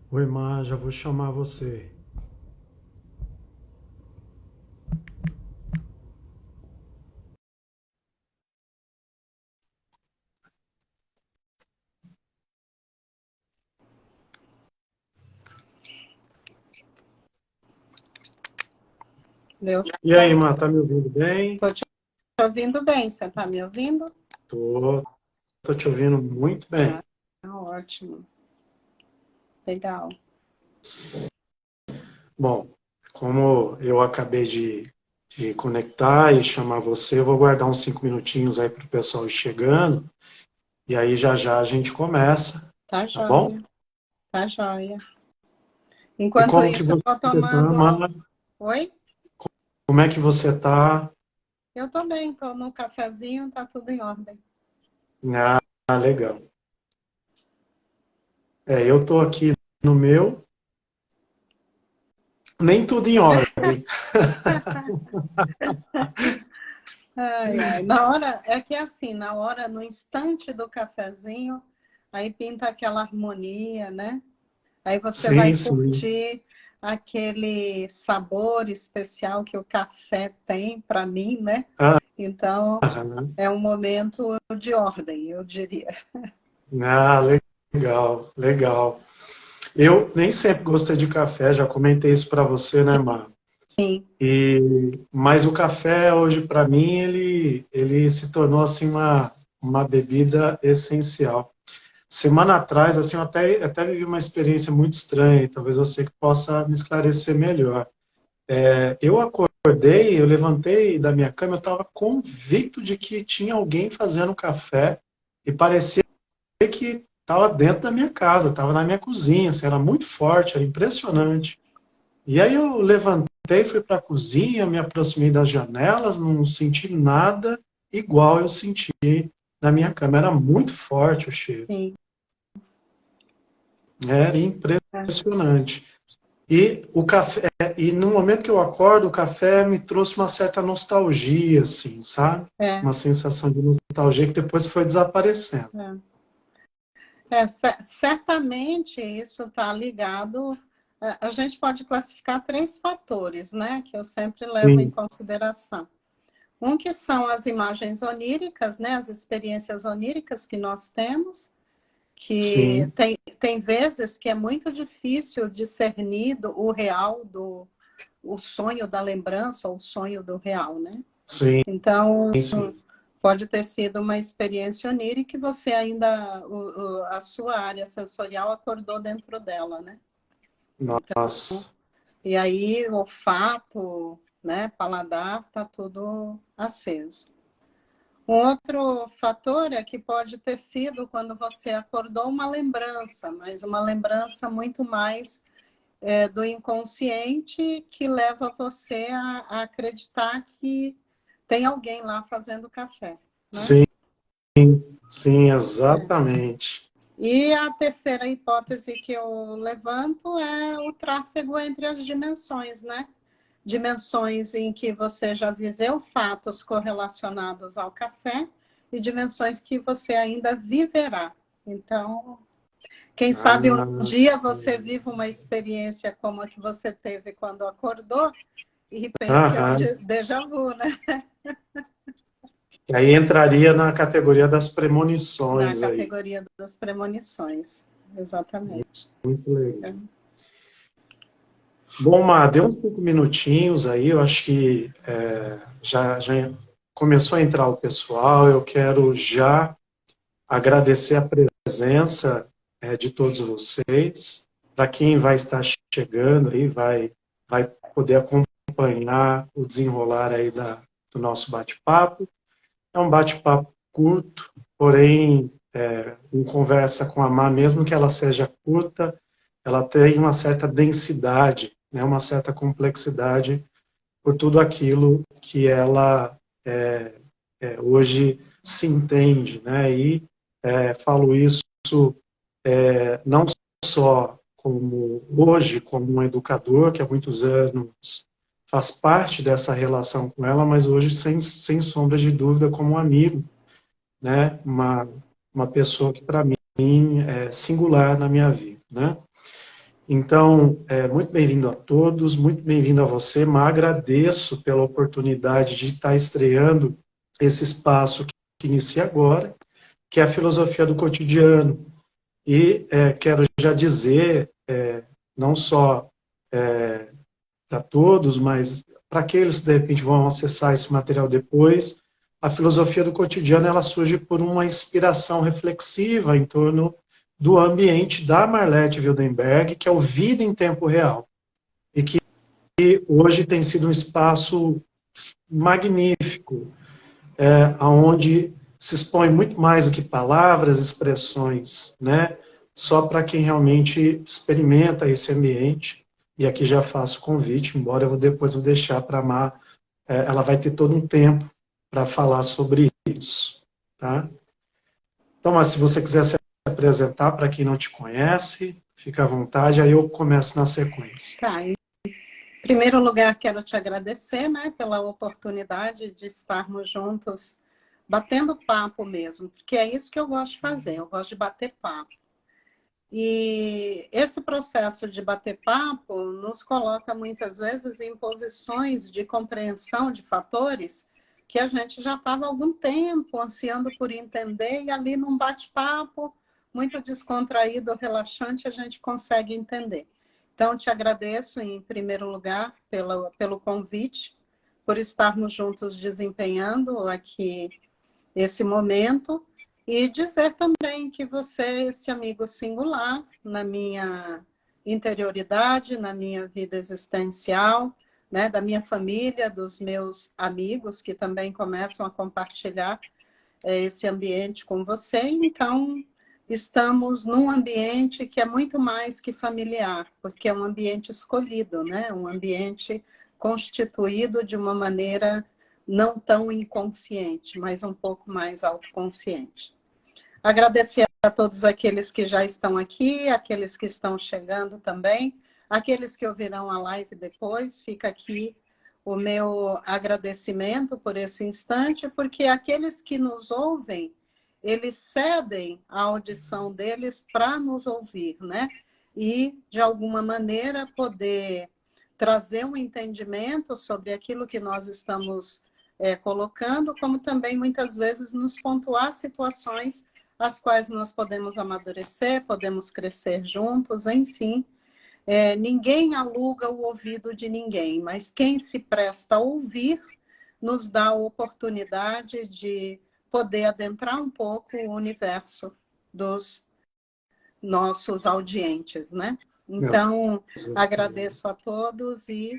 Oi, Má, já vou chamar você. Deu E aí, certo. Má, tá me ouvindo bem? Estou te ouvindo bem. Você está me ouvindo? Tô te ouvindo muito bem. Ah, ótimo. Legal. Bom, como eu acabei de conectar e chamar você, eu vou guardar uns 5 minutinhos aí para o pessoal ir chegando, e aí já já a gente começa, Tá tá bom? joia. Tá joia. E Enquanto como que isso, eu você vou tá, tomando. Má? Oi? Como é que você tá? Eu tô bem, tô no cafezinho, tá tudo em ordem. Legal. Eu tô aqui no meu, nem tudo em ordem. Ai, ai. Na hora, é que é assim, na hora, no instante do cafezinho, aí pinta aquela harmonia, né? Aí você vai Sim, sim. curtir aquele sabor especial que o café tem para mim, né? Então, Aham. é um momento de ordem, eu diria. Ah, legal, legal. Eu nem sempre gostei de café, já comentei isso para você, né, Mar? Sim, Mas o café hoje para mim ele se tornou assim uma bebida essencial. Semana atrás, assim, eu até vivi uma experiência muito estranha, e talvez você que possa me esclarecer melhor. Eu acordei, eu levantei da minha cama, eu estava convicto de que tinha alguém fazendo café e parecia que estava dentro da minha casa, estava na minha cozinha, assim, era muito forte, era impressionante. E aí eu levantei, fui para a cozinha, me aproximei das janelas, não senti nada igual eu senti na minha cama. Era muito forte o cheiro, sim. era impressionante. E o café, e no momento que eu acordo, o café me trouxe uma certa nostalgia, assim, sabe? É, Uma sensação de nostalgia que depois foi desaparecendo. é. Certamente isso está ligado. A gente pode classificar três fatores, né? Que eu sempre levo em Sim, consideração. Um que são as imagens oníricas, né? As experiências oníricas que nós temos, que sim, tem vezes que é muito difícil discernir o real do o sonho da lembrança ou o sonho do real, né? sim, Então, sim. pode ter sido uma experiência onírica que você ainda, a sua área sensorial acordou dentro dela, né? Nossa. E aí, olfato, né, paladar, tá tudo aceso. Um outro fator é que pode ter sido quando você acordou uma lembrança, mas uma lembrança muito mais do inconsciente que leva você a acreditar que tem alguém lá fazendo café, né? Sim, sim, É. exatamente. E a terceira hipótese que eu levanto é o tráfego entre as dimensões, né? Dimensões em que você já viveu fatos correlacionados ao café e dimensões que você ainda viverá. Então, quem sabe um Ah, dia você viva uma experiência como a que você teve quando acordou e pense que é um aham. déjà vu, né? E aí entraria na categoria das Na premonições aí. categoria das premonições. Exatamente. Muito legal. Bom, Mar, deu uns 5 minutinhos aí, eu acho que já começou a entrar o pessoal, eu quero já agradecer a presença de todos vocês. Para quem vai estar chegando aí, vai poder acompanhar o desenrolar aí do nosso bate-papo. É um bate-papo curto, porém, em conversa com a Má, mesmo que ela seja curta, ela tem uma certa densidade, né, uma certa complexidade por tudo aquilo que ela hoje se entende, né? E falo isso não só como hoje, como um educador que há muitos anos faz parte dessa relação com ela, mas hoje sem sombra de dúvida como um amigo, né? Uma pessoa que para mim é singular na minha vida, né? Então, muito bem-vindo a todos, muito bem-vindo a você, mas agradeço pela oportunidade de estar estreando esse espaço que inicia agora, que é a filosofia do cotidiano. E quero já dizer, não só para todos, mas para aqueles que de repente vão acessar esse material depois, a filosofia do cotidiano ela surge por uma inspiração reflexiva em torno do ambiente da Marlete Wildenberg, que é o Vida em Tempo Real, e que hoje tem sido um espaço magnífico, onde se expõe muito mais do que palavras, expressões, né? Só para quem realmente experimenta esse ambiente. E aqui já faço o convite, embora depois vou deixar para a Mar, ela vai ter todo um tempo para falar sobre isso, tá? Então, mas se você quiser se apresentar para quem não te conhece, fica à vontade, aí eu começo na sequência. Tá, em primeiro lugar, quero te agradecer, né, pela oportunidade de estarmos juntos, batendo papo mesmo, porque é isso que eu gosto de fazer, eu gosto de bater papo. E esse processo de bater papo nos coloca muitas vezes em posições de compreensão de fatores que a gente já estava há algum tempo ansiando por entender, e ali num bate-papo muito descontraído, relaxante, a gente consegue entender. Então, te agradeço em primeiro lugar pelo convite, por estarmos juntos desempenhando aqui esse momento, e dizer também que você é esse amigo singular na minha interioridade, na minha vida existencial, né, da minha família, dos meus amigos que também começam a compartilhar esse ambiente com você. Então, estamos num ambiente que é muito mais que familiar, porque é um ambiente escolhido, né? Um ambiente constituído de uma maneira não tão inconsciente, mas um pouco mais autoconsciente. Agradecer a todos aqueles que já estão aqui, aqueles que estão chegando também, aqueles que ouvirão a live depois. Fica aqui o meu agradecimento por esse instante, porque aqueles que nos ouvem, eles cedem a audição deles para nos ouvir, né? E, de alguma maneira, poder trazer um entendimento sobre aquilo que nós estamos colocando, como também, muitas vezes, nos pontuar situações as quais nós podemos amadurecer, podemos crescer juntos, enfim. Ninguém aluga o ouvido de ninguém, mas quem se presta a ouvir nos dá a oportunidade de poder adentrar um pouco o universo dos nossos audientes, né? Então, agradeço a todos e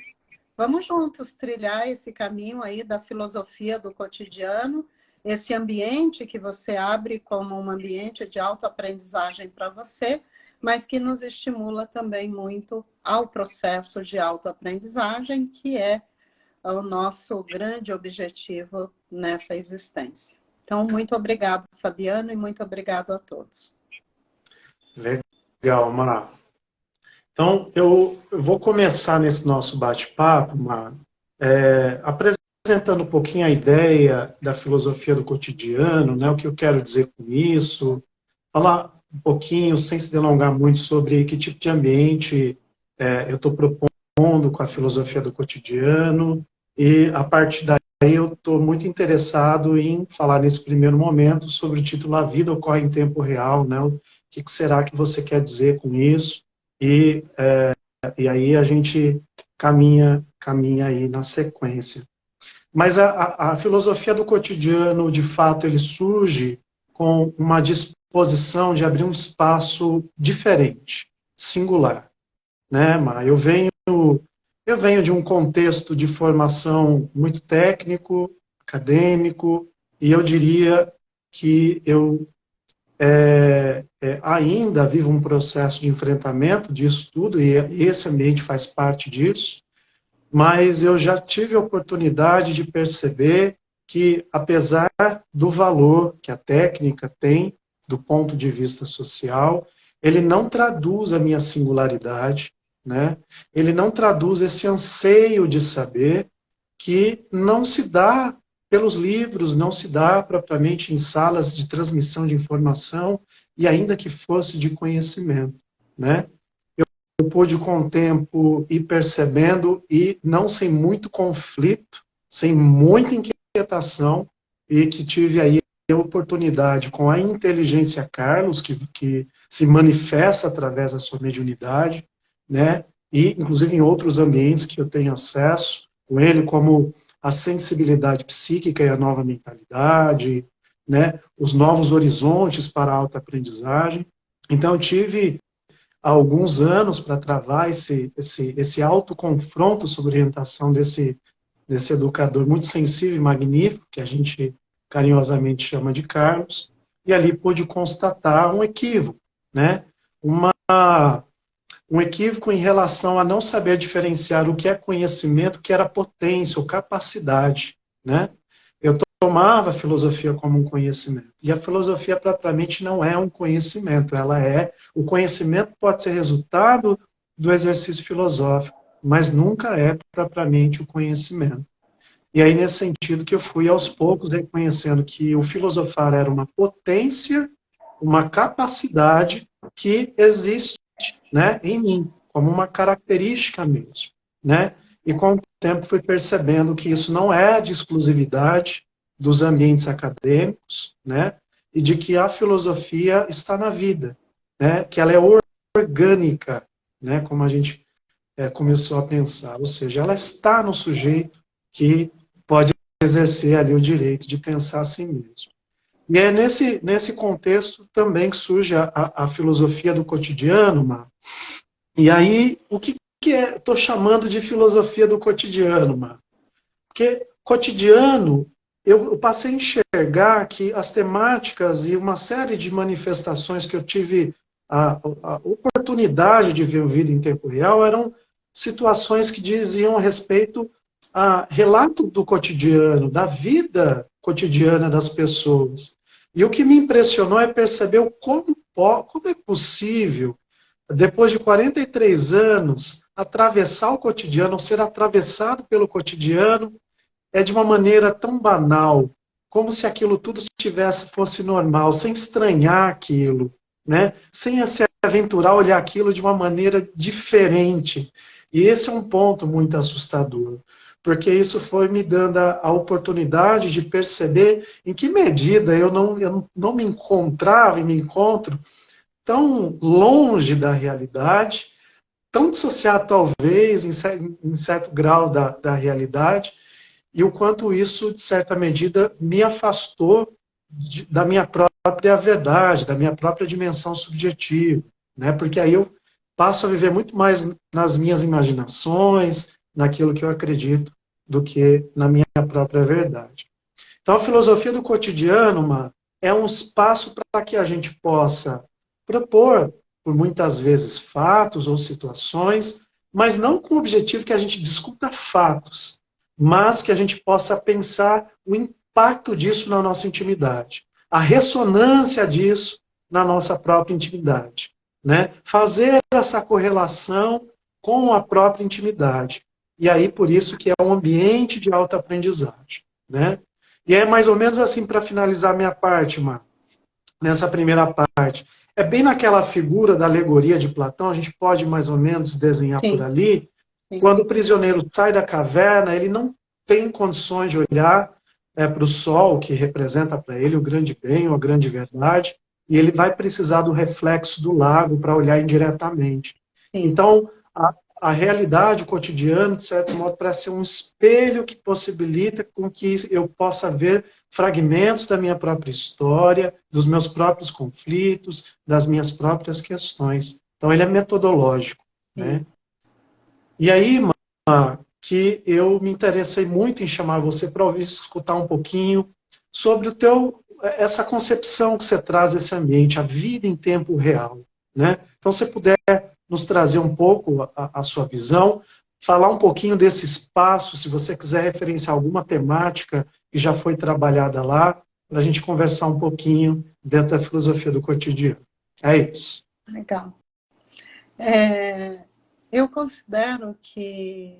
vamos juntos trilhar esse caminho aí da filosofia do cotidiano, esse ambiente que você abre como um ambiente de autoaprendizagem para você, mas que nos estimula também muito ao processo de autoaprendizagem, que é o nosso grande objetivo nessa existência. Então, muito obrigado, Fabiano, e muito obrigado a todos. Legal, Mara. Então, eu vou começar nesse nosso bate-papo, Mara, apresentando um pouquinho a ideia da filosofia do cotidiano, né, o que eu quero dizer com isso, falar um pouquinho, sem se delongar muito, sobre que tipo de ambiente eu estou propondo com a filosofia do cotidiano, e a partir daí eu estou muito interessado em falar nesse primeiro momento sobre o título A Vida Ocorre em Tempo Real, né, o que será que você quer dizer com isso, e aí a gente caminha aí na sequência. Mas a filosofia do cotidiano, de fato, ele surge com uma disposição de abrir um espaço diferente, singular, né, Mar? Eu venho de um contexto de formação muito técnico, acadêmico, e eu diria que eu ainda vivo um processo de enfrentamento disso tudo, e esse ambiente faz parte disso, mas eu já tive a oportunidade de perceber que, apesar do valor que a técnica tem, do ponto de vista social, ele não traduz a minha singularidade, né? Ele não traduz esse anseio de saber que não se dá pelos livros, não se dá propriamente em salas de transmissão de informação, e ainda que fosse de conhecimento, né? pude com o tempo ir percebendo e não sem muito conflito, sem muita inquietação, e que tive aí a oportunidade com a inteligência Carlos, que se manifesta através da sua mediunidade, né? E inclusive em outros ambientes que eu tenho acesso, com ele como a sensibilidade psíquica e a nova mentalidade, né? Os novos horizontes para a autoaprendizagem. Então eu tive há alguns anos para travar esse autoconfronto sobre orientação desse educador muito sensível e magnífico, que a gente carinhosamente chama de Carlos, e ali pude constatar um equívoco, né? Um equívoco em relação a não saber diferenciar o que é conhecimento, o que era potência ou capacidade, né? Eu tomava a filosofia como um conhecimento. E a filosofia propriamente não é um conhecimento, o conhecimento pode ser resultado do exercício filosófico, mas nunca é propriamente o conhecimento. E aí, nesse sentido, que eu fui aos poucos reconhecendo que o filosofar era uma potência, uma capacidade que existe, né, em mim, como uma característica mesmo, né? E com o tempo fui percebendo que isso não é de exclusividade dos ambientes acadêmicos, né? E de que a filosofia está na vida, né? Que ela é orgânica, né? Como a gente começou a pensar, ou seja, ela está no sujeito que pode exercer ali o direito de pensar a si mesmo. E é nesse contexto também que surge a filosofia do cotidiano, Mar. E aí, o que estou chamando de filosofia do cotidiano, Mar? Porque cotidiano, eu passei a enxergar que as temáticas e uma série de manifestações que eu tive a oportunidade de ver vida em tempo real eram situações que diziam respeito a relato do cotidiano, da vida cotidiana das pessoas. E o que me impressionou é perceber como é possível, depois de 43 anos, atravessar o cotidiano, ser atravessado pelo cotidiano, é de uma maneira tão banal, como se aquilo tudo fosse normal, sem estranhar aquilo, né? Sem se aventurar a olhar aquilo de uma maneira diferente. E esse é um ponto muito assustador, porque isso foi me dando a oportunidade de perceber em que medida eu não me encontrava e me encontro tão longe da realidade, tão dissociado talvez em certo grau da realidade, e o quanto isso, de certa medida, me afastou da minha própria verdade, da minha própria dimensão subjetiva, né? Porque aí eu passo a viver muito mais nas minhas imaginações, naquilo que eu acredito, do que na minha própria verdade. Então, a filosofia do cotidiano, é um espaço para que a gente possa propor, por muitas vezes, fatos ou situações, mas não com o objetivo que a gente discuta fatos, mas que a gente possa pensar o impacto disso na nossa intimidade, a ressonância disso na nossa própria intimidade, né? Fazer essa correlação com a própria intimidade. E aí, por isso que é um ambiente de autoaprendizagem, né? E é mais ou menos assim, para finalizar a minha parte, Mar, nessa primeira parte. É bem naquela figura da alegoria de Platão, a gente pode mais ou menos desenhar por Sim, ali, sim. quando o prisioneiro sai da caverna, ele não tem condições de olhar para o sol, que representa para ele o grande bem ou a grande verdade, e ele vai precisar do reflexo do lago para olhar indiretamente. Sim. Então, a realidade, o cotidiano, de certo modo, parece ser um espelho que possibilita com que eu possa ver fragmentos da minha própria história, dos meus próprios conflitos, das minhas próprias questões. Então, ele é metodológico, né? Sim. E aí, que eu me interessei muito em chamar você para ouvir, escutar um pouquinho sobre essa concepção que você traz desse ambiente, a vida em tempo real, né? Então, se você puder nos trazer um pouco a sua visão, falar um pouquinho desse espaço, se você quiser referenciar alguma temática que já foi trabalhada lá, para a gente conversar um pouquinho dentro da filosofia do cotidiano. É isso. Legal. Eu considero que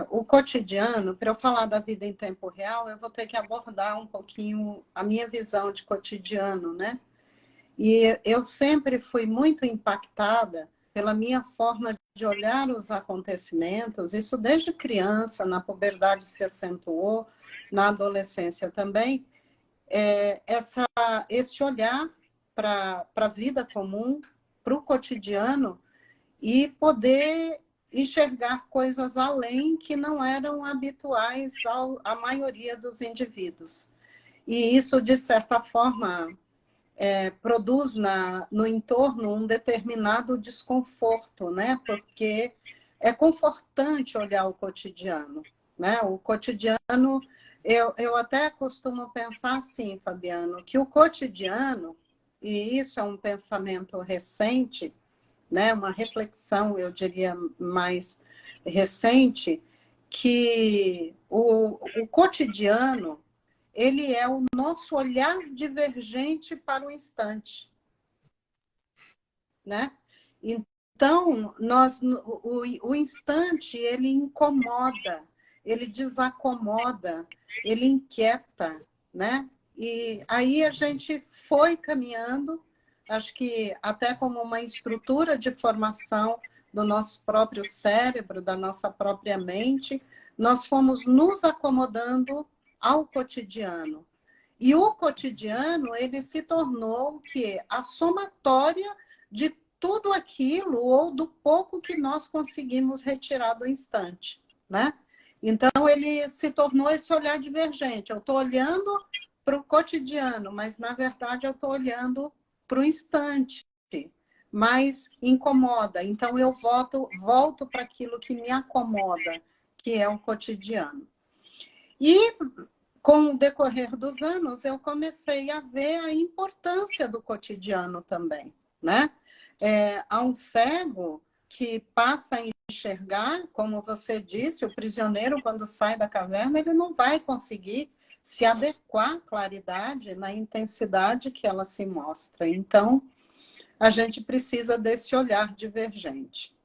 o cotidiano, para eu falar da vida em tempo real, eu vou ter que abordar um pouquinho a minha visão de cotidiano, né? E eu sempre fui muito impactada pela minha forma de olhar os acontecimentos, isso desde criança, na puberdade se acentuou, na adolescência também, esse olhar para a vida comum, para o cotidiano, e poder enxergar coisas além que não eram habituais à maioria dos indivíduos. E isso, de certa forma, produz no entorno um determinado desconforto, né? Porque é confortante olhar o cotidiano, né? O cotidiano, eu até costumo pensar assim, Fabiano, que o cotidiano, e isso é um pensamento recente, né? Uma reflexão, eu diria, mais recente, que o cotidiano ele é o nosso olhar divergente para o instante, né? Então, o instante, ele incomoda, ele desacomoda, ele inquieta, né? E aí a gente foi caminhando, acho que até como uma estrutura de formação do nosso próprio cérebro, da nossa própria mente, nós fomos nos acomodando ao cotidiano. E o cotidiano, ele se tornou o quê? A somatória de tudo aquilo ou do pouco que nós conseguimos retirar do instante, né? Então, ele se tornou esse olhar divergente. Eu estou olhando para o cotidiano, mas, na verdade, eu estou olhando para o instante, mas incomoda. Então, eu volto para aquilo que me acomoda, que é o cotidiano. E, com o decorrer dos anos, eu comecei a ver a importância do cotidiano também, né? Há um cego que passa a enxergar, como você disse, o prisioneiro, quando sai da caverna, ele não vai conseguir se adequar à claridade na intensidade que ela se mostra. Então, a gente precisa desse olhar divergente.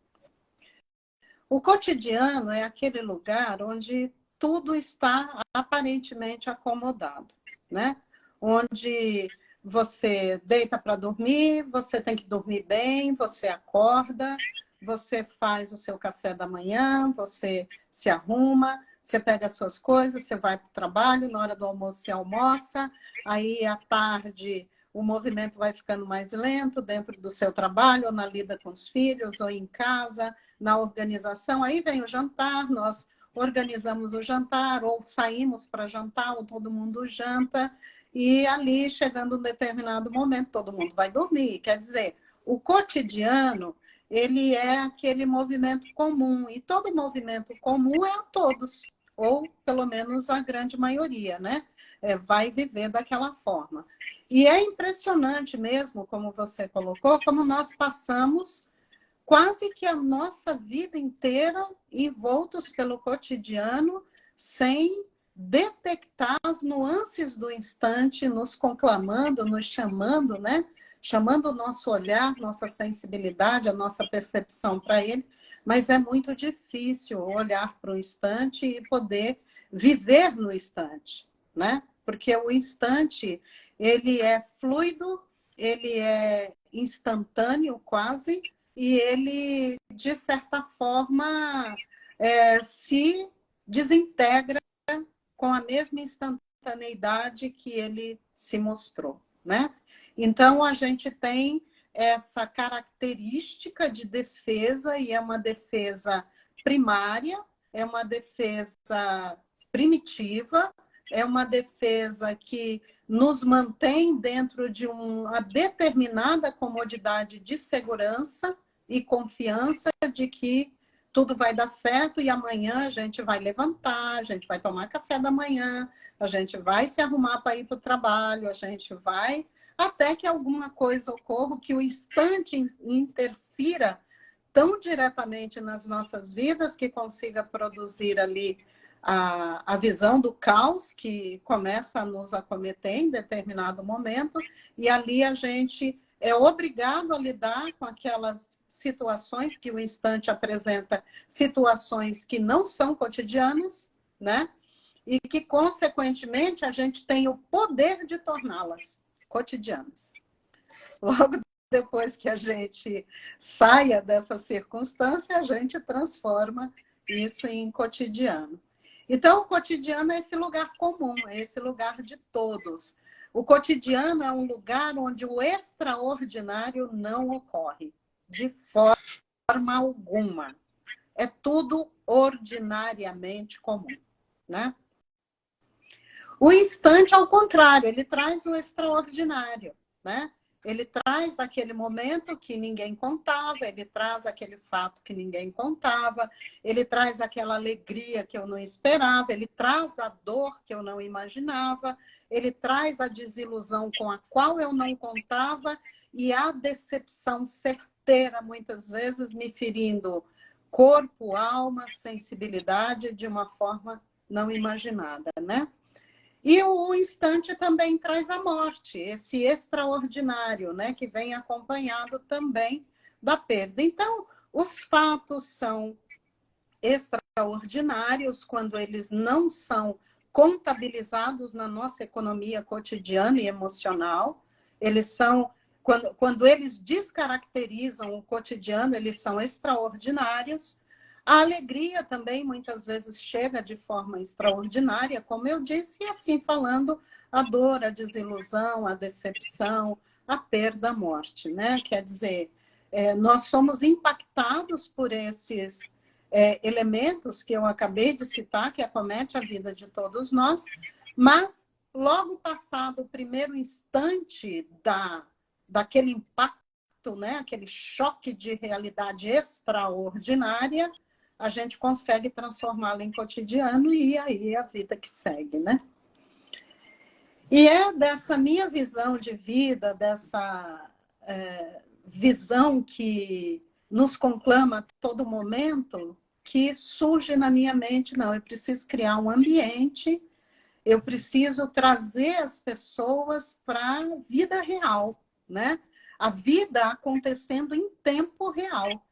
O cotidiano é aquele lugar onde tudo está aparentemente acomodado, né? Onde você deita para dormir, você tem que dormir bem, você acorda, você faz o seu café da manhã, você se arruma, você pega as suas coisas, você vai para o trabalho, na hora do almoço você almoça, aí à tarde o movimento vai ficando mais lento dentro do seu trabalho, ou na lida com os filhos, ou em casa, na organização. Aí vem o jantar, nós organizamos o jantar, ou saímos para jantar, ou todo mundo janta, e ali, chegando um determinado momento, todo mundo vai dormir. Quer dizer, o cotidiano, ele é aquele movimento comum, e todo movimento comum é a todos, ou pelo menos a grande maioria, né? Vai viver daquela forma. E é impressionante mesmo, como você colocou, como nós passamos quase que a nossa vida inteira envoltos pelo cotidiano, sem detectar as nuances do instante, nos conclamando, nos chamando, né? Chamando o nosso olhar, nossa sensibilidade, a nossa percepção para ele, mas é muito difícil olhar para o instante e poder viver no instante, né? Porque o instante, ele é fluido, ele é instantâneo quase, e ele, de certa forma, se desintegra com a mesma instantaneidade que ele se mostrou, né? Então, a gente tem essa característica de defesa, e é uma defesa primária, é uma defesa primitiva, é uma defesa que nos mantém dentro de uma determinada comodidade de segurança e confiança de que tudo vai dar certo e amanhã a gente vai levantar, a gente vai tomar café da manhã, a gente vai se arrumar para ir para o trabalho, a gente vai até que alguma coisa ocorra, que o instante interfira tão diretamente nas nossas vidas que consiga produzir ali a visão do caos que começa a nos acometer em determinado momento, e ali a gente é obrigado a lidar com aquelas situações que o instante apresenta, situações que não são cotidianas, né? E que, consequentemente, a gente tem o poder de torná-las cotidianas. Logo depois que a gente saia dessa circunstância, a gente transforma isso em cotidiano. Então, o cotidiano é esse lugar comum, é esse lugar de todos. O cotidiano é um lugar onde o extraordinário não ocorre, de forma alguma. É tudo ordinariamente comum, né? O instante, ao contrário, ele traz o extraordinário, né? Ele traz aquele momento que ninguém contava, ele traz aquele fato que ninguém contava, ele traz aquela alegria que eu não esperava, ele traz a dor que eu não imaginava, ele traz a desilusão com a qual eu não contava e a decepção certeira, muitas vezes, me ferindo corpo, alma, sensibilidade de uma forma não imaginada, né? E o instante também traz a morte, esse extraordinário, né, que vem acompanhado também da perda. Então, os fatos são extraordinários quando eles não são contabilizados na nossa economia cotidiana e emocional. Eles são, quando eles descaracterizam o cotidiano, eles são extraordinários. A alegria também muitas vezes chega de forma extraordinária, como eu disse, e assim falando, a dor, a desilusão, a decepção, a perda, a morte, né? Quer dizer, nós somos impactados por esses elementos que eu acabei de citar, que acomete a vida de todos nós, mas logo passado o primeiro instante daquele impacto, né? Aquele choque de realidade extraordinária, a gente consegue transformá-la em cotidiano e aí a vida que segue, né? E é dessa minha visão de vida, dessa visão que nos conclama a todo momento, que surge na minha mente, não, eu preciso criar um ambiente, eu preciso trazer as pessoas para a vida real, né? A vida acontecendo em tempo real.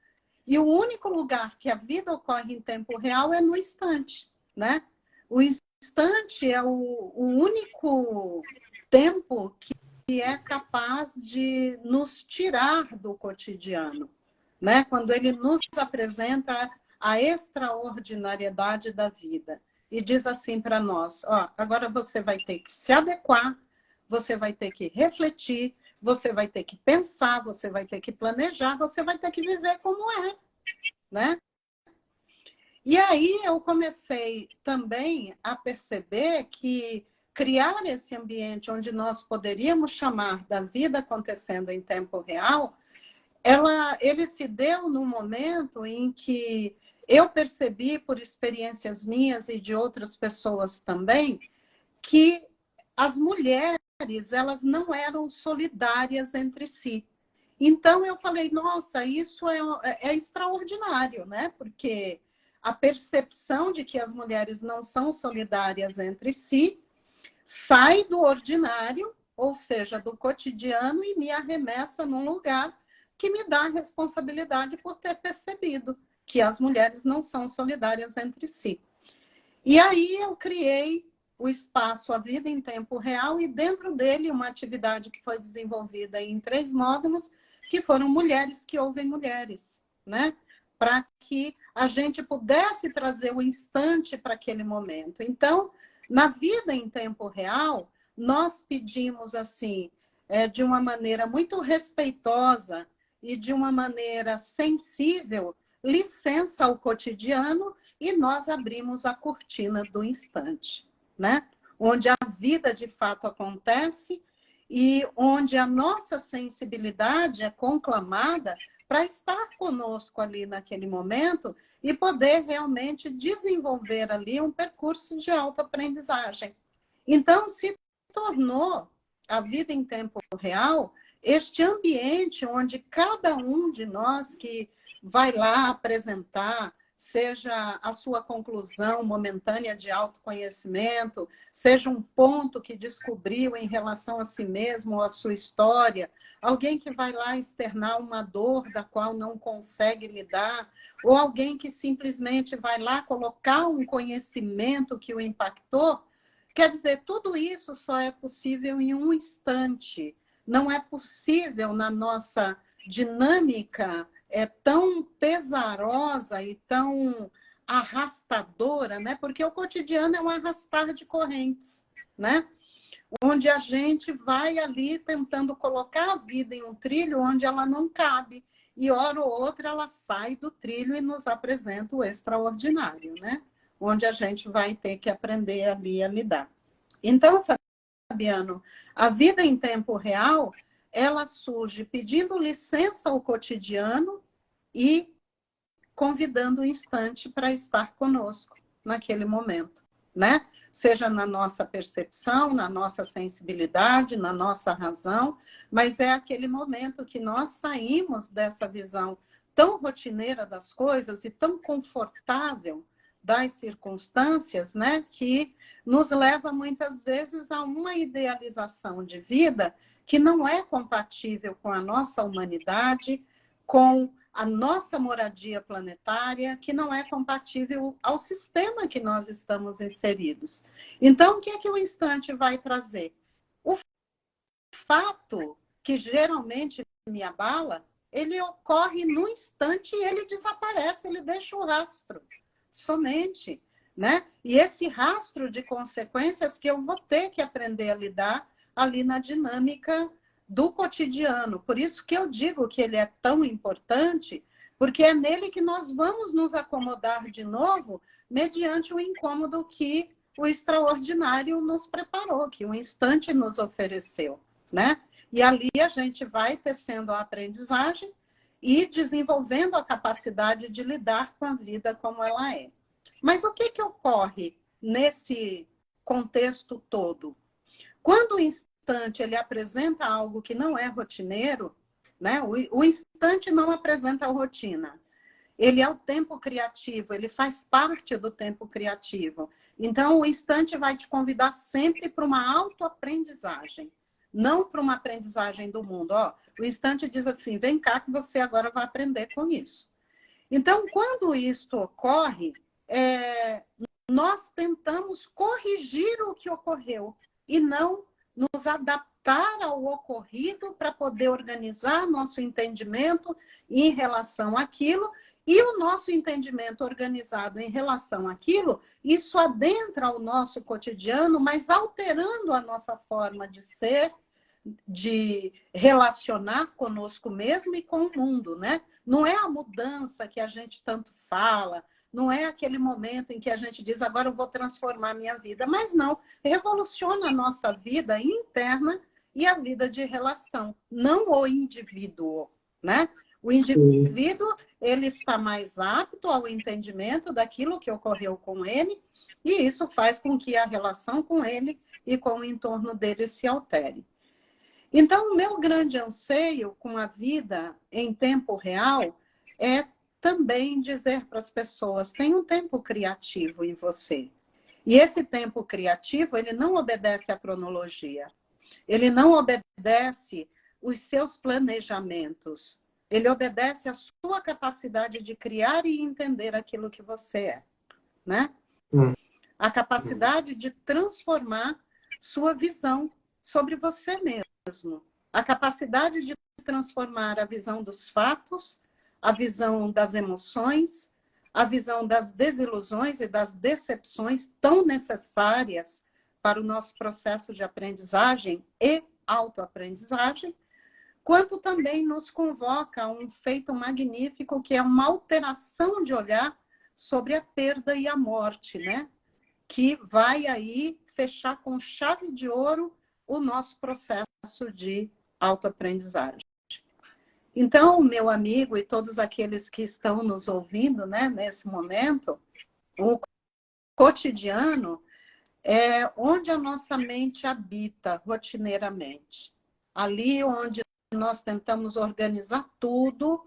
E o único lugar que a vida ocorre em tempo real é no instante, né? O instante é o único tempo que é capaz de nos tirar do cotidiano, né? Quando ele nos apresenta a extraordinariedade da vida e diz assim para nós, ó, agora você vai ter que se adequar, você vai ter que refletir, você vai ter que pensar, você vai ter que planejar, você vai ter que viver como é, né? E aí eu comecei também a perceber que criar esse ambiente onde nós poderíamos chamar da vida acontecendo em tempo real, ele se deu num momento em que eu percebi, por experiências minhas e de outras pessoas também, que as mulheres, elas não eram solidárias entre si. Então, eu falei, nossa, isso é extraordinário, né? Porque a percepção de que as mulheres não são solidárias entre si sai do ordinário, ou seja, do cotidiano, e me arremessa num lugar que me dá a responsabilidade por ter percebido que as mulheres não são solidárias entre si. E aí eu criei o espaço A Vida em Tempo Real e dentro dele uma atividade que foi desenvolvida em 3 módulos, que foram Mulheres que Ouvem Mulheres, né? Para que a gente pudesse trazer o instante para aquele momento. Então, na Vida em Tempo Real, nós pedimos assim, de uma maneira muito respeitosa e de uma maneira sensível, licença ao cotidiano e nós abrimos a cortina do instante, né? Onde a vida de fato acontece e onde a nossa sensibilidade é conclamada para estar conosco ali naquele momento e poder realmente desenvolver ali um percurso de autoaprendizagem. Então, se tornou a Vida em Tempo Real este ambiente onde cada um de nós que vai lá apresentar, seja a sua conclusão momentânea de autoconhecimento, seja um ponto que descobriu em relação a si mesmo ou a sua história, alguém que vai lá externar uma dor da qual não consegue lidar, ou alguém que simplesmente vai lá colocar um conhecimento que o impactou. Quer dizer, tudo isso só é possível em um instante, não é possível na nossa dinâmica tão pesarosa e tão arrastadora, né? Porque o cotidiano é um arrastar de correntes, né? Onde a gente vai ali tentando colocar a vida em um trilho onde ela não cabe. E, hora ou outra, ela sai do trilho e nos apresenta o extraordinário, né? Onde a gente vai ter que aprender ali a lidar. Então, Fabiano, a vida em tempo real, ela surge pedindo licença ao cotidiano e convidando o instante para estar conosco naquele momento, né? Seja na nossa percepção, na nossa sensibilidade, na nossa razão, mas é aquele momento que nós saímos dessa visão tão rotineira das coisas e tão confortável das circunstâncias, né, que nos leva muitas vezes a uma idealização de vida que não é compatível com a nossa humanidade, com a nossa moradia planetária, que não é compatível ao sistema que nós estamos inseridos. Então, o que é que o instante vai trazer? O fato que geralmente me abala, ele ocorre no instante e ele desaparece, ele deixa o rastro, somente, né? E esse rastro de consequências que eu vou ter que aprender a lidar ali na dinâmica do cotidiano. Por isso que eu digo que ele é tão importante, porque é nele que nós vamos nos acomodar de novo, mediante o incômodo que o extraordinário nos preparou, que o instante nos ofereceu, né? E ali a gente vai tecendo a aprendizagem e desenvolvendo a capacidade de lidar com a vida como ela é. Mas o que ocorre nesse contexto todo? Quando o instante ele apresenta algo que não é rotineiro, né? O instante não apresenta a rotina. Ele é o tempo criativo, ele faz parte do tempo criativo. Então, o instante vai te convidar sempre para uma autoaprendizagem, não para uma aprendizagem do mundo. Ó, o instante diz assim, vem cá que você agora vai aprender com isso. Então, quando isto ocorre, nós tentamos corrigir o que ocorreu e não nos adaptar ao ocorrido para poder organizar nosso entendimento em relação àquilo. E o nosso entendimento organizado em relação àquilo, isso adentra o nosso cotidiano, mas alterando a nossa forma de ser, de relacionar conosco mesmo e com o mundo, né? Não é a mudança que a gente tanto fala, não é aquele momento em que a gente diz, agora eu vou transformar a minha vida, mas não, revoluciona a nossa vida interna e a vida de relação, não o indivíduo, né? O indivíduo, ele está mais apto ao entendimento daquilo que ocorreu com ele, e isso faz com que a relação com ele e com o entorno dele se altere. Então, o meu grande anseio com a vida em tempo real é também dizer para as pessoas, tem um tempo criativo em você. E esse tempo criativo, ele não obedece à cronologia. Ele não obedece os seus planejamentos. Ele obedece à sua capacidade de criar e entender aquilo que você é, né? A capacidade de transformar sua visão sobre você mesmo. A capacidade de transformar a visão dos fatos, a visão das emoções, a visão das desilusões e das decepções tão necessárias para o nosso processo de aprendizagem e autoaprendizagem, quanto também nos convoca a um feito magnífico que é uma alteração de olhar sobre a perda e a morte, né? Que vai aí fechar com chave de ouro o nosso processo de autoaprendizagem. Então, meu amigo e todos aqueles que estão nos ouvindo, né, nesse momento, o cotidiano é onde a nossa mente habita rotineiramente. Ali onde nós tentamos organizar tudo,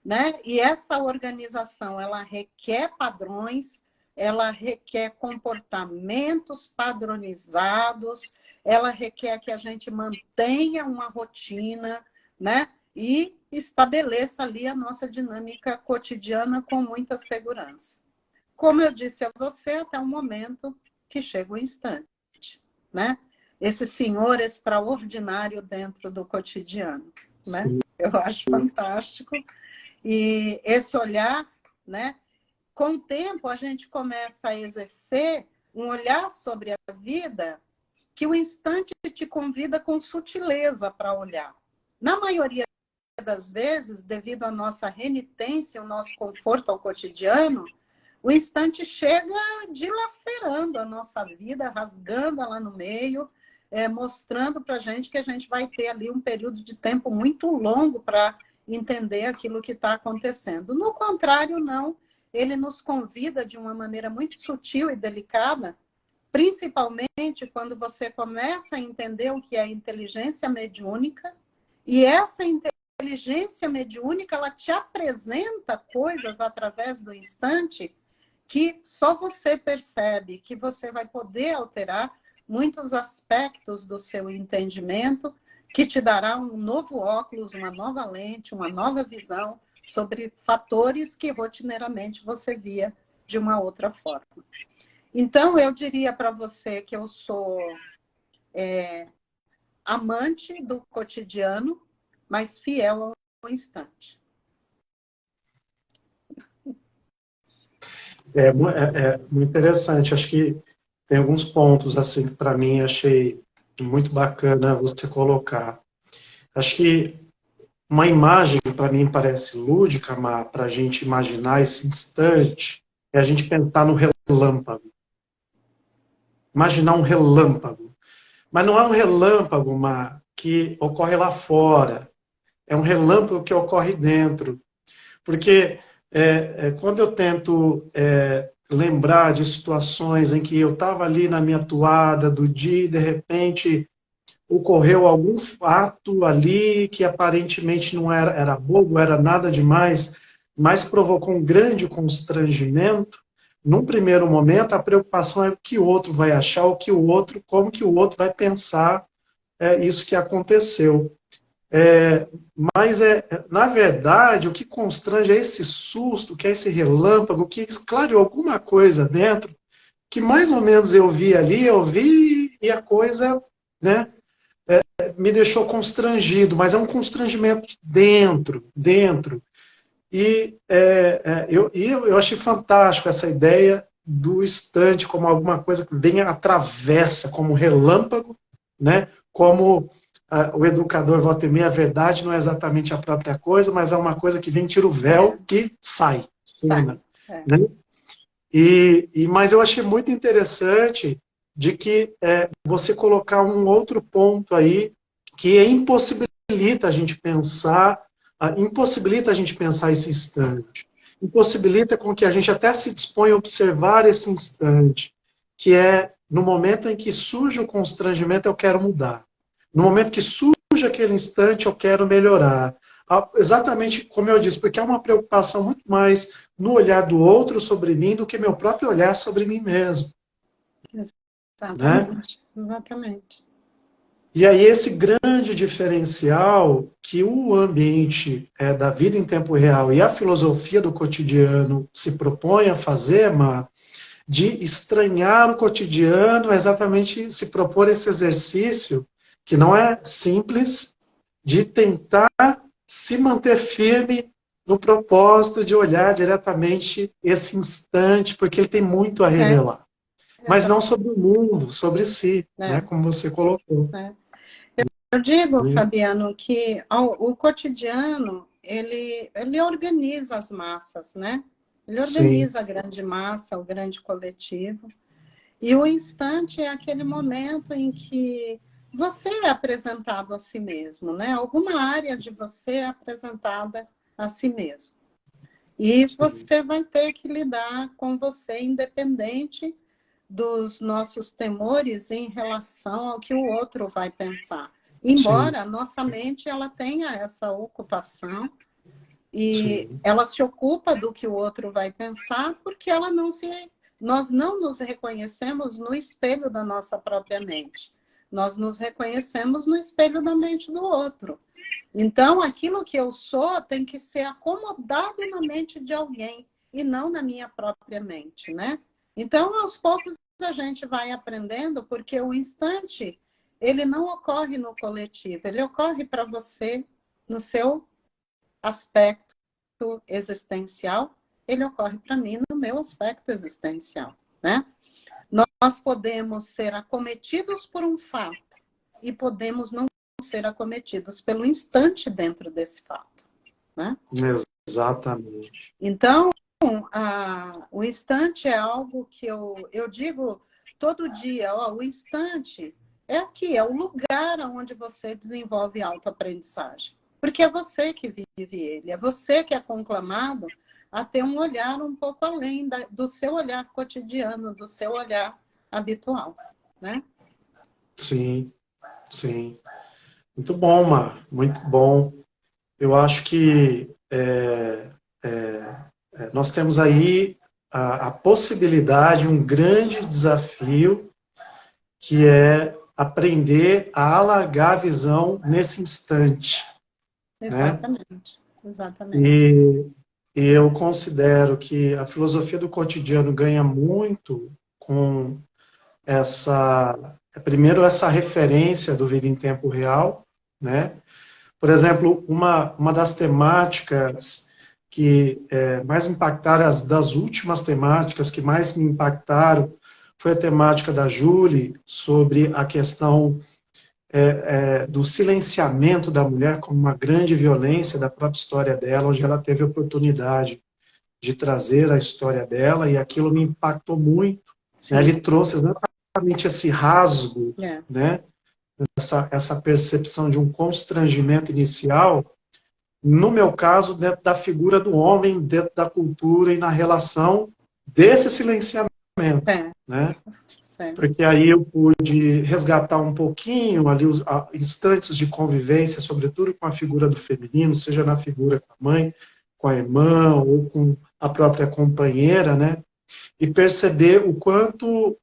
né? E essa organização, ela requer padrões, ela requer comportamentos padronizados, ela requer que a gente mantenha uma rotina, né? E estabeleça ali a nossa dinâmica cotidiana com muita segurança. Como eu disse a você, até o momento que chega o instante, né? esse senhor extraordinário dentro do cotidiano, né? Sim. Eu acho fantástico. E esse olhar, né? Com o tempo, a gente começa a exercer um olhar sobre a vida que o instante te convida com sutileza para olhar. Na maioria das vezes, devido à nossa renitência, ao nosso conforto ao cotidiano, o instante chega dilacerando a nossa vida, rasgando ela no meio, mostrando para a gente que a gente vai ter ali um período de tempo muito longo para entender aquilo que está acontecendo. No contrário, não. Ele nos convida de uma maneira muito sutil e delicada, principalmente quando você começa a entender o que é inteligência mediúnica, e essa inteligência mediúnica, ela te apresenta coisas através do instante que só você percebe, que você vai poder alterar muitos aspectos do seu entendimento, que te dará um novo óculos, uma nova lente, uma nova visão sobre fatores que rotineiramente você via de uma outra forma. Então, eu diria para você que eu sou amante do cotidiano, mas fiel ao instante. É muito interessante. Acho que tem alguns pontos assim que para mim achei muito bacana você colocar. Acho que uma imagem para mim parece lúdica, para a gente imaginar esse instante, é a gente pensar no relâmpago. Imaginar um relâmpago. Mas não é um relâmpago, que ocorre lá fora. É um relâmpago que ocorre dentro. Porque quando eu tento lembrar de situações em que eu estava ali na minha toada do dia e de repente ocorreu algum fato ali que aparentemente não era bobo, era nada demais, mas provocou um grande constrangimento, num primeiro momento a preocupação é o que o outro vai achar, como que o outro vai pensar isso que aconteceu. Mas, na verdade, o que constrange é esse susto, que é esse relâmpago, que esclareou alguma coisa dentro, que mais ou menos eu vi e a coisa, né, me deixou constrangido, mas é um constrangimento dentro. E eu achei fantástico essa ideia do instante como alguma coisa que vem atravessa, como relâmpago, né, como o educador volta e meia, a verdade não é exatamente a própria coisa, mas é uma coisa que vem, tira o véu e sai. Né? Mas eu achei muito interessante de que você colocar um outro ponto aí que impossibilita a gente pensar esse instante. Impossibilita com que a gente até se disponha a observar esse instante, que é no momento em que surge o constrangimento, eu quero mudar. No momento que surge aquele instante, eu quero melhorar. Exatamente como eu disse, porque é uma preocupação muito mais no olhar do outro sobre mim do que meu próprio olhar sobre mim mesmo. Exatamente, né? Exatamente. E aí esse grande diferencial que o ambiente da vida em tempo real e a filosofia do cotidiano se propõe a fazer, de estranhar o cotidiano, exatamente se propor esse exercício, que não é simples, de tentar se manter firme no propósito de olhar diretamente esse instante, porque ele tem muito a revelar. Mas não sobre o mundo, sobre si, né, como você colocou. Eu digo, Fabiano, que o cotidiano, ele organiza as massas, né? Ele organiza a grande massa, o grande coletivo. E o instante é aquele momento em que você é apresentado a si mesmo, né? Alguma área de você é apresentada a si mesmo. E você vai ter que lidar com você, independente dos nossos temores em relação ao que o outro vai pensar. Embora a nossa mente ela tenha essa ocupação e ela se ocupa do que o outro vai pensar porque nós não nos reconhecemos no espelho da nossa própria mente. Nós nos reconhecemos no espelho da mente do outro. Então, aquilo que eu sou tem que ser acomodado na mente de alguém e não na minha própria mente, né? Então, aos poucos a gente vai aprendendo, porque o instante ele não ocorre no coletivo, ele ocorre para você no seu aspecto existencial, ele ocorre para mim no meu aspecto existencial, né? Nós podemos ser acometidos por um fato e podemos não ser acometidos pelo instante dentro desse fato, né? Exatamente. Então, o instante é algo que eu digo todo dia, ó, o instante é aqui, é o lugar onde você desenvolve autoaprendizagem. Porque é você que vive ele, é você que é conclamado a ter um olhar um pouco além do seu olhar cotidiano, do seu olhar habitual, né? Sim, sim. Muito bom, Mar, muito bom. Eu acho que nós temos aí a possibilidade, um grande desafio, que é aprender a alargar a visão nesse instante, né? Exatamente, exatamente. E eu considero que a filosofia do cotidiano ganha muito com primeiro, essa referência do vida em tempo real, né? Por exemplo, uma das temáticas que mais me impactaram, das últimas temáticas que mais me impactaram, foi a temática da Julie sobre a questão do silenciamento da mulher como uma grande violência da própria história dela, onde ela teve a oportunidade de trazer a história dela, e aquilo me impactou muito. Né? Ele trouxe exatamente esse rasgo, né? essa percepção de um constrangimento inicial, no meu caso, dentro da figura do homem, dentro da cultura e na relação desse silenciamento. Né? Porque aí eu pude resgatar um pouquinho ali os instantes de convivência, sobretudo com a figura do feminino, seja na figura com a mãe, com a irmã ou com a própria companheira, né? E perceber o quanto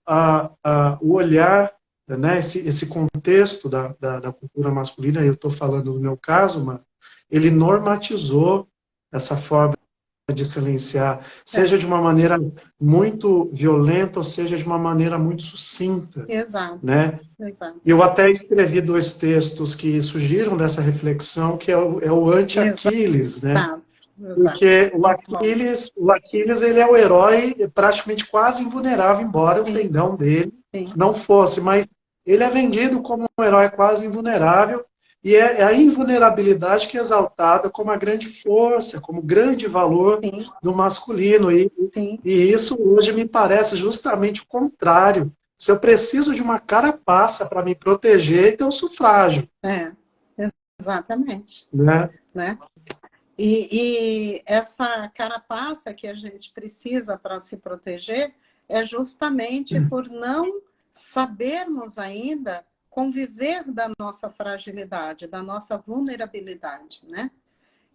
o olhar, né, esse contexto da cultura masculina, eu estou falando do meu caso, mas ele normatizou essa forma de silenciar, seja de uma maneira muito violenta, ou seja de uma maneira muito sucinta. Exato. Né? Exato. Eu até escrevi 2 textos que surgiram dessa reflexão, que é o anti-Aquiles, né? Exato. Porque o Aquiles ele é o herói praticamente quase invulnerável, embora o tendão dele não fosse, mas ele é vendido como um herói quase invulnerável, e é a invulnerabilidade que é exaltada como a grande força, como grande valor do masculino. E isso hoje me parece justamente o contrário. Se eu preciso de uma carapaça para me proteger, então eu sou frágil. Exatamente. Né? E essa carapaça que a gente precisa para se proteger é justamente por não sabermos ainda conviver da nossa fragilidade, da nossa vulnerabilidade, né?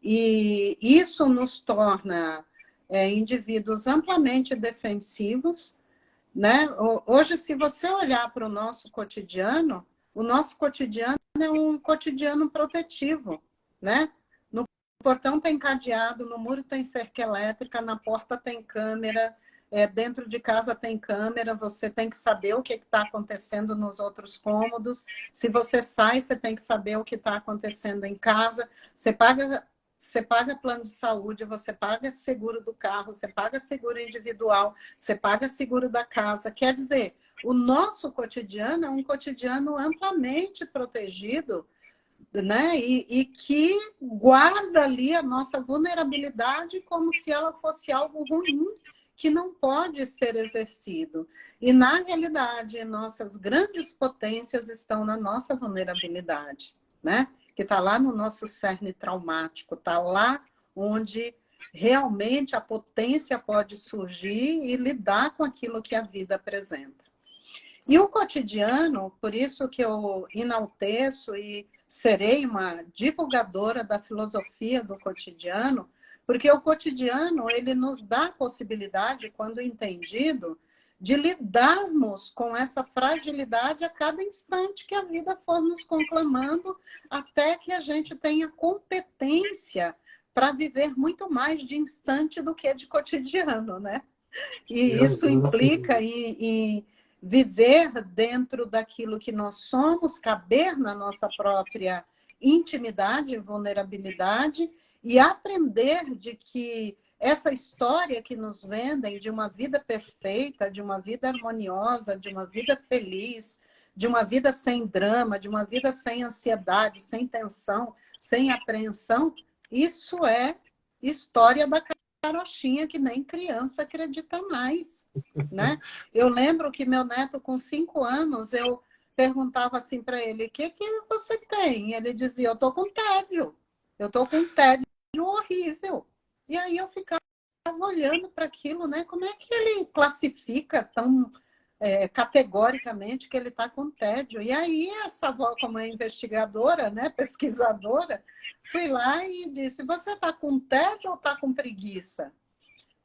E isso nos torna indivíduos amplamente defensivos, né? Hoje, se você olhar para o nosso cotidiano é um cotidiano protetivo, né? No portão tem cadeado, no muro tem cerca elétrica, na porta tem câmera, dentro de casa tem câmera, você tem que saber o que está acontecendo nos outros cômodos. Se você sai, você tem que saber o que está acontecendo em casa. Você paga plano de saúde, você paga seguro do carro, você paga seguro individual, você paga seguro da casa. Quer dizer, o nosso cotidiano é um cotidiano amplamente protegido, né? E que guarda ali a nossa vulnerabilidade como se ela fosse algo ruim que não pode ser exercido. E, na realidade, nossas grandes potências estão na nossa vulnerabilidade, né? Que está lá no nosso cerne traumático, está lá onde realmente a potência pode surgir e lidar com aquilo que a vida apresenta. E o cotidiano, por isso que eu enalteço e serei uma divulgadora da filosofia do cotidiano, porque o cotidiano, ele nos dá a possibilidade, quando entendido, de lidarmos com essa fragilidade a cada instante que a vida for nos conclamando, até que a gente tenha competência para viver muito mais de instante do que de cotidiano, né? E isso implica em viver dentro daquilo que nós somos, caber na nossa própria intimidade e vulnerabilidade e aprender de que essa história que nos vendem de uma vida perfeita, de uma vida harmoniosa, de uma vida feliz, de uma vida sem drama, de uma vida sem ansiedade, sem tensão, sem apreensão, isso é história da carochinha que nem criança acredita mais, né? Eu lembro que meu neto, com 5 anos, eu perguntava assim para ele, o que você tem? Ele dizia, eu estou com tédio. Eu estou com um tédio horrível. E aí eu ficava olhando para aquilo, né? Como é que ele classifica tão categoricamente que ele está com tédio? E aí essa avó, como é investigadora, né, pesquisadora, fui lá e disse, você está com tédio ou está com preguiça?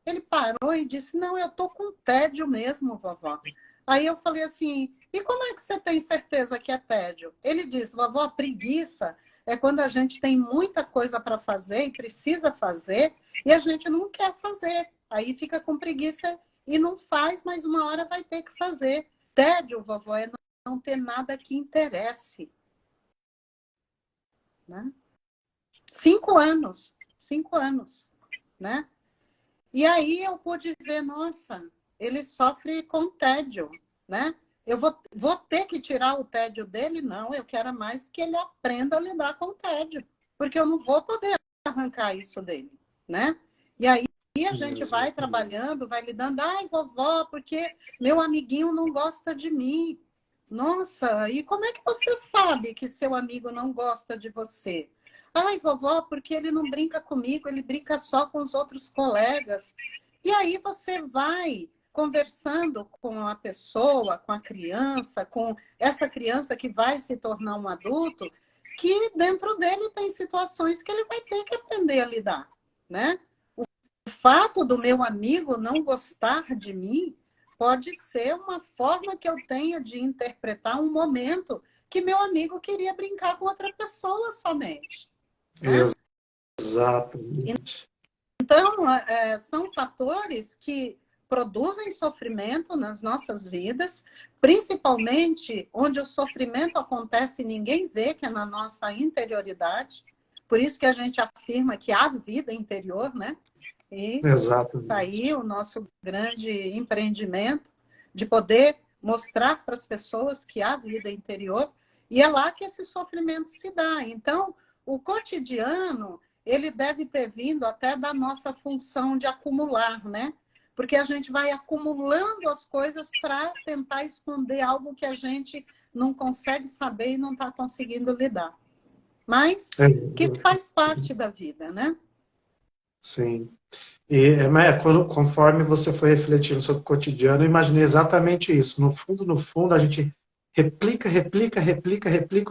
Ele parou e disse, não, eu estou com tédio mesmo, vovó. Aí eu falei assim, e como é que você tem certeza que é tédio? Ele disse, vovó, preguiça é quando a gente tem muita coisa para fazer e precisa fazer e a gente não quer fazer. Aí fica com preguiça e não faz, mas uma hora vai ter que fazer. Tédio, vovó, é não ter nada que interesse. Né? 5 anos, 5 anos, né? E aí eu pude ver, nossa, ele sofre com tédio, né? Eu vou ter que tirar o tédio dele? Não, eu quero mais que ele aprenda a lidar com o tédio, porque eu não vou poder arrancar isso dele, né? E aí a gente vai trabalhando, vai lidando, ai, vovó, porque meu amiguinho não gosta de mim. Nossa, e como é que você sabe que seu amigo não gosta de você? Ai, vovó, porque ele não brinca comigo, ele brinca só com os outros colegas. E aí você vai conversando com a pessoa, com a criança, com essa criança que vai se tornar um adulto, que dentro dele tem situações que ele vai ter que aprender a lidar, né? O fato do meu amigo não gostar de mim pode ser uma forma que eu tenha de interpretar um momento que meu amigo queria brincar com outra pessoa somente. Né? Exatamente. Então, são fatores que produzem sofrimento nas nossas vidas, principalmente onde o sofrimento acontece e ninguém vê, que é na nossa interioridade. Por isso que a gente afirma que há vida interior, né? E está aí o nosso grande empreendimento de poder mostrar para as pessoas que há vida interior, e é lá que esse sofrimento se dá. Então, o cotidiano, ele deve ter vindo até da nossa função de acumular, né? Porque a gente vai acumulando as coisas para tentar esconder algo que a gente não consegue saber e não está conseguindo lidar. Mas que faz parte da vida, né? Sim. E, conforme você foi refletindo sobre o cotidiano, eu imaginei exatamente isso. No fundo, a gente replica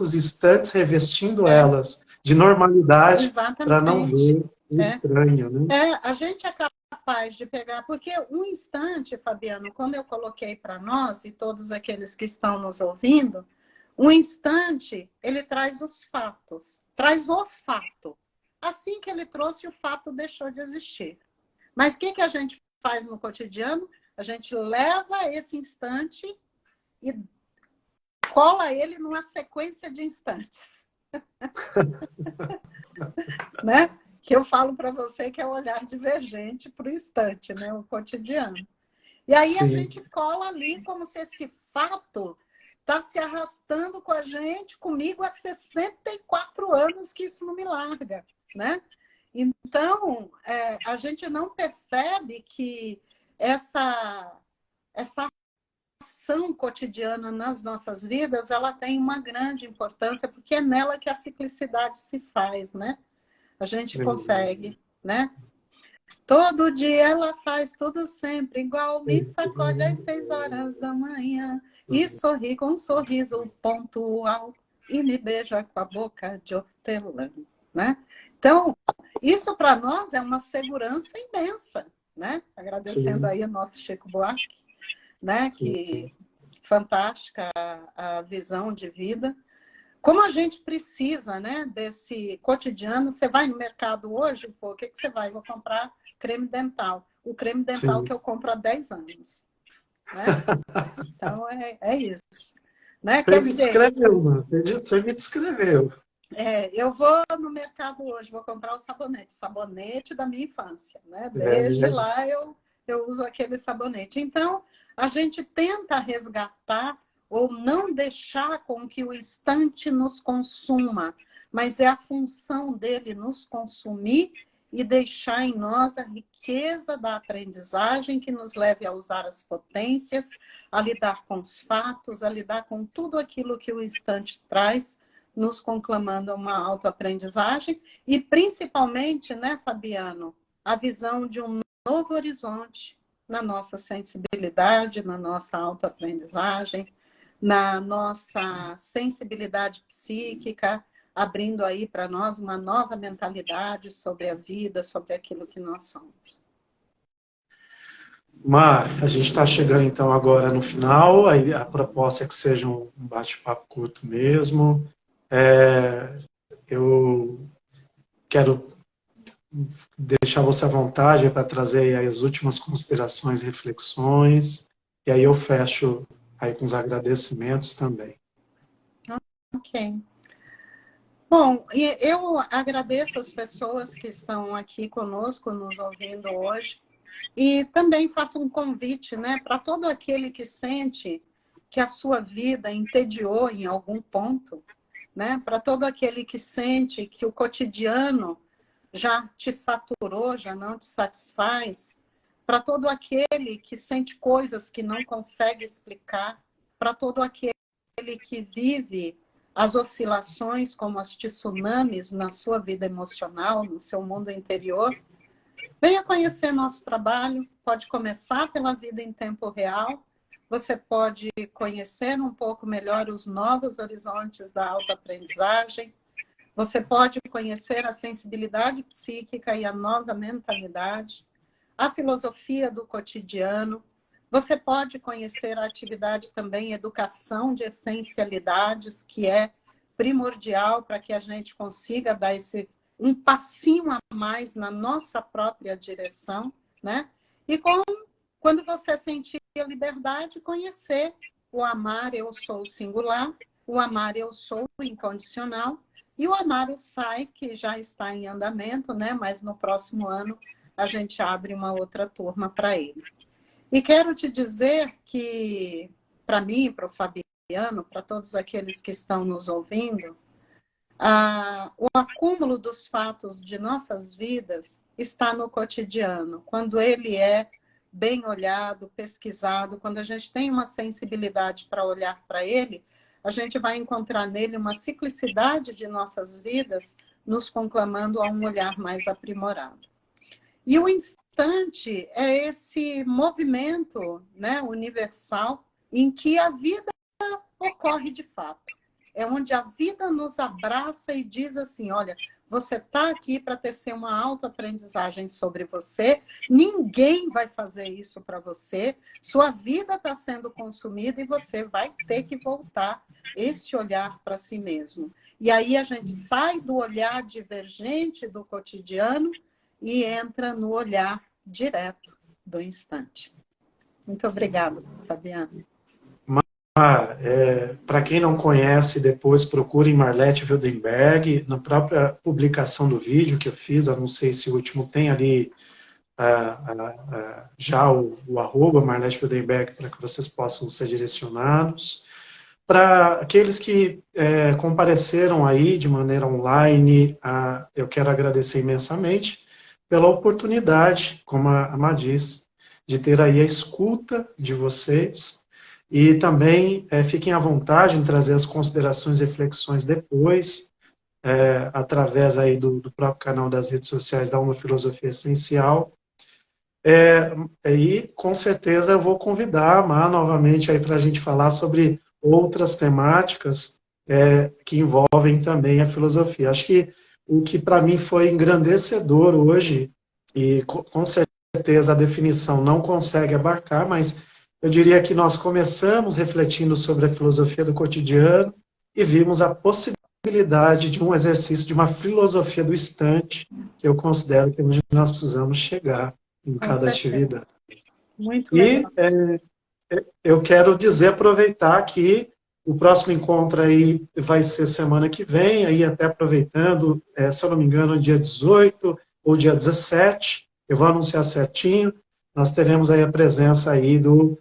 os instantes, revestindo elas de normalidade para não ver o estranho, né? A gente é capaz de pegar, porque um instante, Fabiano, como eu coloquei para nós e todos aqueles que estão nos ouvindo, um instante, ele traz os fatos, traz o fato. Assim que ele trouxe, o fato deixou de existir. Mas o que a gente faz no cotidiano? A gente leva esse instante e cola ele numa sequência de instantes. Né? Que eu falo para você que é o olhar divergente para o instante, né? O cotidiano. E aí a gente cola ali como se esse fato está se arrastando com a gente, comigo há 64 anos que isso não me larga, né? Então, a gente não percebe que essa ação cotidiana nas nossas vidas, ela tem uma grande importância, porque é nela que a ciclicidade se faz, né? A gente consegue, né? Todo dia ela faz tudo sempre igual, me sacode às 6 horas da manhã e sorri com um sorriso pontual e me beija com a boca de hortelã, né? Então, isso para nós é uma segurança imensa, né? Agradecendo aí o nosso Chico Buarque, né? Que fantástica a visão de vida. Como a gente precisa, né, desse cotidiano. Você vai no mercado hoje, pô, o que você vai? Vou comprar creme dental. O creme dental que eu compro há 10 anos. né? Então, é isso. Né? Você Quer me dizer, descreveu, mano. Você me descreveu. eu vou no mercado hoje, vou comprar o sabonete da minha infância, né? Desde É, lá eu uso aquele sabonete. Então, a gente tenta resgatar ou não deixar com que o instante nos consuma, mas é a função dele nos consumir e deixar em nós a riqueza da aprendizagem que nos leve a usar as potências, a lidar com os fatos, a lidar com tudo aquilo que o instante traz, nos conclamando uma autoaprendizagem e, principalmente, né, Fabiano, a visão de um novo horizonte na nossa sensibilidade, na nossa autoaprendizagem, na nossa sensibilidade psíquica, abrindo aí para nós uma nova mentalidade sobre a vida, sobre aquilo que nós somos. Mar, a gente está chegando então agora no final, aí a proposta é que seja um bate-papo curto mesmo. Eu quero deixar você à vontade para trazer aí as últimas considerações e reflexões, e aí eu fecho aí com os agradecimentos também. Ok. Bom, eu agradeço as pessoas que estão aqui conosco, nos ouvindo hoje, e também faço um convite, né, para todo aquele que sente que a sua vida entediou em algum ponto, né, para todo aquele que sente que o cotidiano já te saturou, já não te satisfaz, para todo aquele que sente coisas que não consegue explicar, para todo aquele que vive as oscilações como as tsunamis na sua vida emocional, no seu mundo interior, venha conhecer nosso trabalho, pode começar pela vida em tempo real, você pode conhecer um pouco melhor os novos horizontes da autoaprendizagem, você pode conhecer a sensibilidade psíquica e a nova mentalidade, a filosofia do cotidiano, você pode conhecer a atividade também educação de essencialidades, que é primordial para que a gente consiga dar um passinho a mais na nossa própria direção, né? E quando você sentir a liberdade, conhecer o amar eu sou singular, o amar eu sou incondicional e o amar o sai, que já está em andamento, né? Mas no próximo ano a gente abre uma outra turma para ele. E quero te dizer que, para mim, para o Fabiano, para todos aqueles que estão nos ouvindo, o acúmulo dos fatos de nossas vidas está no cotidiano. Quando ele é bem olhado, pesquisado, quando a gente tem uma sensibilidade para olhar para ele, a gente vai encontrar nele uma ciclicidade de nossas vidas, nos conclamando a um olhar mais aprimorado. E o instante é esse movimento, né, universal em que a vida ocorre de fato. É onde a vida nos abraça e diz assim, olha, você está aqui para tecer uma autoaprendizagem sobre você, ninguém vai fazer isso para você, sua vida está sendo consumida e você vai ter que voltar esse olhar para si mesmo. E aí a gente sai do olhar divergente do cotidiano e entra no olhar direto do instante. Muito obrigada, Fabiana. Para quem não conhece, depois procure Marlete Wildenberg, na própria publicação do vídeo que eu fiz, eu não sei se o último tem ali já o arroba Marlete Wildenberg, para que vocês possam ser direcionados. Para aqueles que compareceram aí de maneira online, eu quero agradecer imensamente pela oportunidade, como a Má diz, de ter aí a escuta de vocês. E também fiquem à vontade em trazer as considerações e reflexões depois, através aí do próprio canal das redes sociais da Uma Filosofia Essencial. E com certeza eu vou convidar a Má novamente aí para a gente falar sobre outras temáticas que envolvem também a filosofia. Acho que o que para mim foi engrandecedor hoje, e com certeza a definição não consegue abarcar, mas eu diria que nós começamos refletindo sobre a filosofia do cotidiano e vimos a possibilidade de um exercício de uma filosofia do instante, que eu considero que nós precisamos chegar em cada atividade. Muito legal. eu quero dizer, aproveitar que o próximo encontro aí vai ser semana que vem, aí até aproveitando, se eu não me engano, dia 18 ou dia 17, eu vou anunciar certinho, nós teremos aí a presença aí do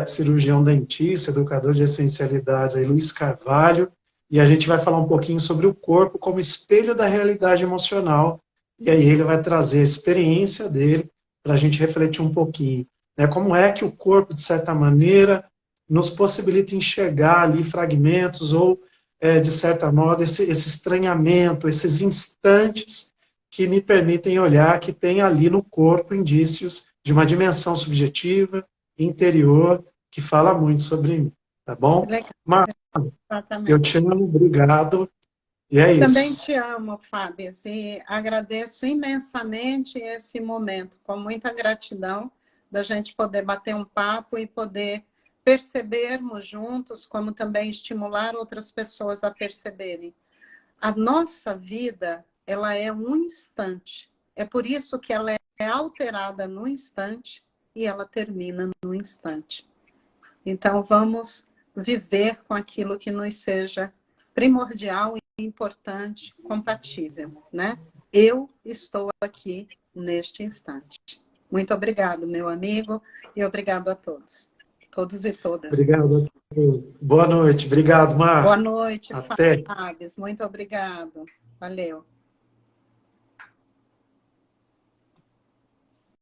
cirurgião dentista, educador de essencialidades, aí, Luiz Carvalho, e a gente vai falar um pouquinho sobre o corpo como espelho da realidade emocional, e aí ele vai trazer a experiência dele para a gente refletir um pouquinho, né, como é que o corpo, de certa maneira, nos possibilita enxergar ali fragmentos ou, de certa modo, esse estranhamento, esses instantes que me permitem olhar que tem ali no corpo indícios de uma dimensão subjetiva, interior, que fala muito sobre mim, tá bom? Legal, Mas eu te exatamente. amo, obrigado, e é Também isso. te amo, Fábio, e agradeço imensamente esse momento, com muita gratidão da gente poder bater um papo e poder percebermos juntos, como também estimular outras pessoas a perceberem. A nossa vida, ela é um instante. É por isso que ela é alterada no instante e ela termina no instante. Então, vamos viver com aquilo que nos seja primordial, importante, compatível, né? Eu estou aqui neste instante. Muito obrigado, meu amigo, e obrigado a todos. Todos e todas. Obrigado a todos. Boa noite, obrigado, Boa Mar. noite, Até. Fábio. Muito obrigado. Valeu.